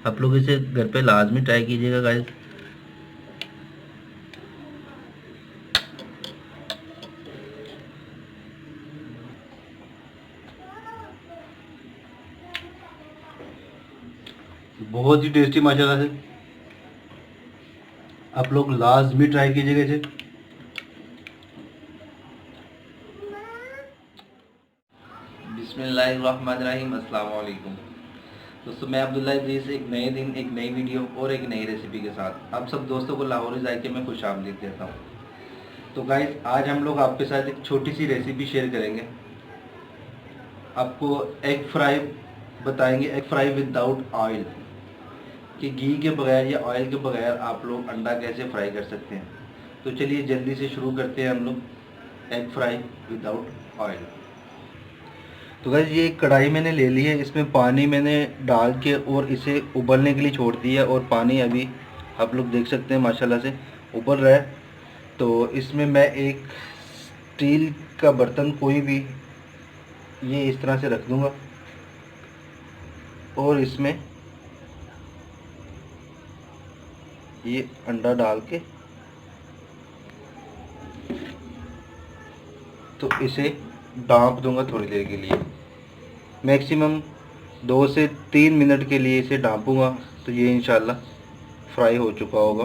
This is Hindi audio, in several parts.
आप लोग इसे घर पे लाजमी ट्राई कीजिएगा गाइस। बहुत ही टेस्टी माशाल्लाह से, आप लोग लाजमी ट्राई कीजिएगा इसे। बिस्मिल्लाहिर्रहमानिर्रहीम, अस्सलाम वालेकुम दोस्तों। मैं अब्दुल्ला इदरीस एक नए दिन, एक नई वीडियो और एक नई रेसिपी के साथ आप सब दोस्तों को लाहौरी जायके में खुश आमदीद कहता हूँ। तो गाइस, आज हम लोग आपके साथ एक छोटी सी रेसिपी शेयर करेंगे। आपको एग फ्राई बताएंगे, एग फ्राई विदाउट ऑयल, कि घी के बगैर या ऑयल के बगैर आप लोग अंडा कैसे फ्राई कर सकते हैं। तो चलिए जल्दी से शुरू करते हैं हम लोग एग फ्राई विदाउट ऑयल। तो गाइस, ये कढ़ाई मैंने ले ली है, इसमें पानी मैंने डाल के और इसे उबलने के लिए छोड़ दिया है। और पानी अभी आप लोग देख सकते हैं माशाल्लाह से उबल रहा है। तो इसमें मैं एक स्टील का बर्तन कोई भी ये इस तरह से रख दूंगा और इसमें ये अंडा डाल के तो इसे ढाँप दूंगा थोड़ी देर के लिए, मैक्सिमम 2 से 3 मिनट के लिए इसे ढाँपूंगा। तो ये इंशाल्लाह फ्राई हो चुका होगा।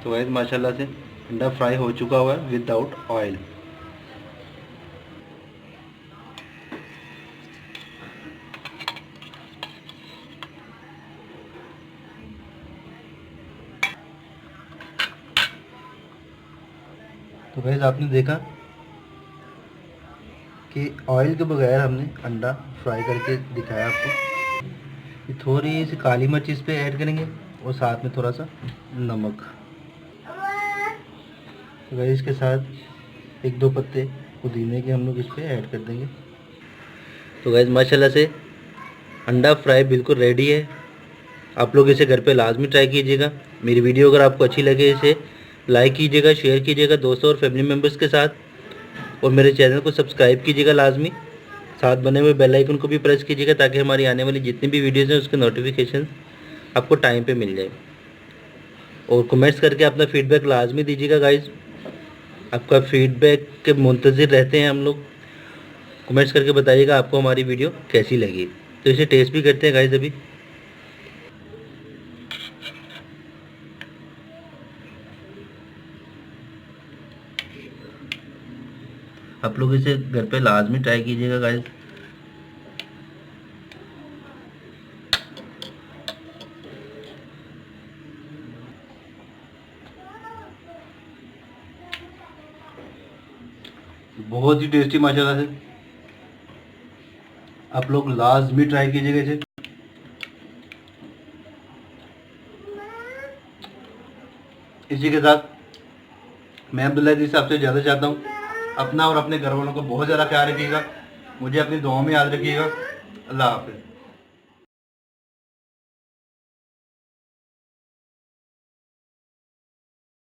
तो वैसे माशाल्लाह से अंडा फ्राई हो चुका हुआ है विदाउट ऑयल। तो वैसे आपने देखा कि ऑयल के बगैर हमने अंडा फ्राई करके दिखाया आपको। थोड़ी सी काली मिर्च इस पे ऐड करेंगे और साथ में थोड़ा सा नमक। तो वैसे इसके साथ 1-2 पत्ते पुदीने के हम लोग इस पे ऐड कर देंगे। तो वैसे माशाल्लाह से अंडा फ्राई बिल्कुल रेडी है। आप लोग इसे घर पे लाजमी ट्राई कीजिएगा। मेरी वीडियो अगर आपको अच्छी लगे इसे लाइक कीजिएगा, शेयर कीजिएगा दोस्तों और फैमिली मेम्बर्स के साथ, और मेरे चैनल को सब्सक्राइब कीजिएगा लाजमी। साथ बने हुए बेल आइकन को भी प्रेस कीजिएगा ताकि हमारी आने वाली जितनी भी वीडियोज़ हैं उसके नोटिफिकेशन आपको टाइम पे मिल जाए। और कमेंट्स करके अपना फीडबैक लाजमी दीजिएगा गाइज। आपका फीडबैक के मुंतज़िर रहते हैं हम लोग। कमेंट्स करके बताइएगा आपको हमारी वीडियो कैसी लगी। तो इसे टेस्ट भी करते हैं गाइज अभी। आप लोग इसे घर पे लाजमी ट्राई कीजिएगा गाइस। बहुत ही टेस्टी माशाल्लाह से, आप लोग लाजमी ट्राई कीजिएगा इसे। इसी के साथ मैं अब्दुल्ला जी से आपसे ज़्यादा चाहता हूँ अपना और अपने घर वालों को बहुत ज़्यादा ख्याल रखिएगा। मुझे अपनी दुआओं में याद रखिएगा। अल्लाह हाफ़िज़।